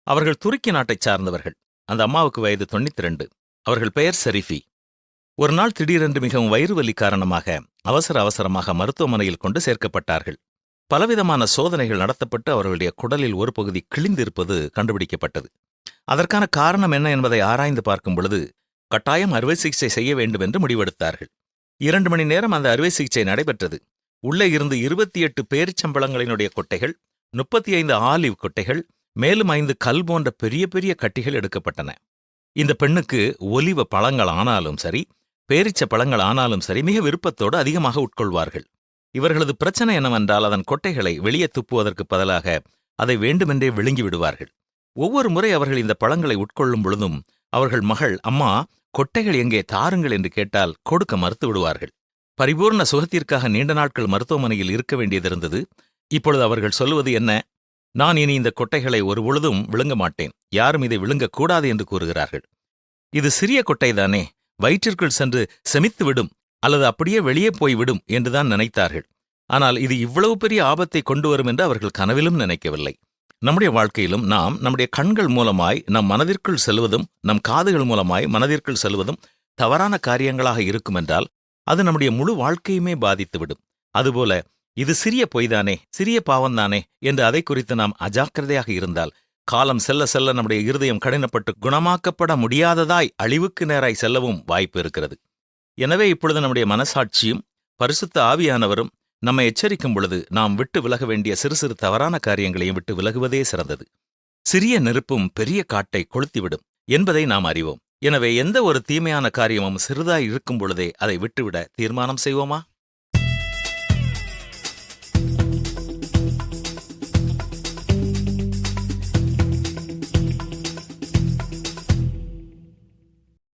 அவர்கள் துருக்கி நாட்டைச் சார்ந்தவர்கள். அந்த அம்மாவுக்கு வயது 92. அவர்கள் பெயர் ஷெரீஃபி. ஒரு நாள் திடீரென்று மிகவும் வயிறு வலி காரணமாக அவசரமாக மருத்துவமனையில் கொண்டு சேர்க்கப்பட்டார்கள். பலவிதமான சோதனைகள் நடத்தப்பட்டு அவர்களுடைய குடலில் ஒரு பகுதி கிழிந்திருப்பது கண்டுபிடிக்கப்பட்டது. அதற்கான காரணம் என்ன என்பதை ஆராய்ந்து பார்க்கும் பொழுது கட்டாயம் அறுவை சிகிச்சை செய்ய வேண்டும் என்று முடிவெடுத்தார்கள். 2 மணி நேரம் அந்த அறுவை சிகிச்சை நடைபெற்றது. உள்ளே இருந்து 28 பேரிச்சம்பழங்களினுடைய கொட்டைகள், 35 ஆலிவ் கொட்டைகள், மேலும் 5 கல் போன்ற பெரிய பெரிய கட்டிகள் எடுக்கப்பட்டன. இந்த பெண்ணுக்கு ஒலிவ பழங்கள் ஆனாலும் சரி, பேரிச்ச பழங்கள் ஆனாலும் சரி, மிக விருப்பத்தோடு அதிகமாக உட்கொள்வார்கள். இவர்களது பிரச்சனை என்னவென்றால், அதன் கொட்டைகளை வெளியே துப்புவதற்கு பதிலாக அதை வேண்டுமென்றே விழுங்கி விடுவார்கள். ஒவ்வொரு முறை அவர்கள் இந்த பழங்களை உட்கொள்ளும் பொழுதும் அவர்கள் மகள், அம்மா கொட்டைகள் எங்கே தாருங்கள் என்று கேட்டால் கொடுக்க மறுத்து விடுவார்கள். பரிபூர்ண சுகத்திற்காக நீண்ட நாட்கள் மருத்துவமனையில் இருக்க வேண்டியதிருந்தது. இப்பொழுது அவர்கள் சொல்லுவது என்ன? நான் இனி இந்த கொட்டைகளை ஒருபொழுதும் விழுங்க மாட்டேன், யாரும் இதை விழுங்கக்கூடாது என்று கூறுகிறார்கள். இது சிறிய கொட்டைதானே, வயிற்றிற்குள் சென்று செமித்துவிடும் அல்லது அப்படியே வெளியே போய்விடும் என்றுதான் நினைத்தார்கள். ஆனால் இது இவ்வளவு பெரிய ஆபத்தை கொண்டு வரும் என்று அவர்கள் கனவிலும் நினைக்கவில்லை. நம்முடைய வாழ்க்கையிலும் நாம் நம்முடைய கண்கள் மூலமாய் நம் மனதிற்குள் செல்வதும், நம் காதுகள் மூலமாய் மனதிற்குள் செல்வதும் தவறான காரியங்களாக இருக்குமென்றால் அது நம்முடைய முழு வாழ்க்கையுமே பாதித்துவிடும். அதுபோல இது சிறிய பொய்தானே, சிறிய பாவம்தானே என்று அதை குறித்து நாம் அஜாக்கிரதையாக இருந்தால் காலம் செல்ல செல்ல நம்முடைய இருதயம் கடினப்பட்டு குணமாக்கப்பட முடியாததாய் அழிவுக்கு நேராய் செல்லவும் வாய்ப்பு இருக்கிறது. எனவே இப்பொழுது நம்முடைய மனசாட்சியும் பரிசுத்த ஆவியானவரும் நம்மை எச்சரிக்கும் பொழுது நாம் விட்டு விலக வேண்டிய சிறு சிறு தவறான காரியங்களையும் விட்டு விலகுவதே சிறந்தது. சிறிய நெருப்பும் பெரிய காட்டை கொளுத்திவிடும் என்பதை நாம் அறிவோம். எனவே எந்த ஒரு தீமையான காரியமும் சிறிதாய் இருக்கும் பொழுதே அதை விட்டுவிட தீர்மானம் செய்வோமா?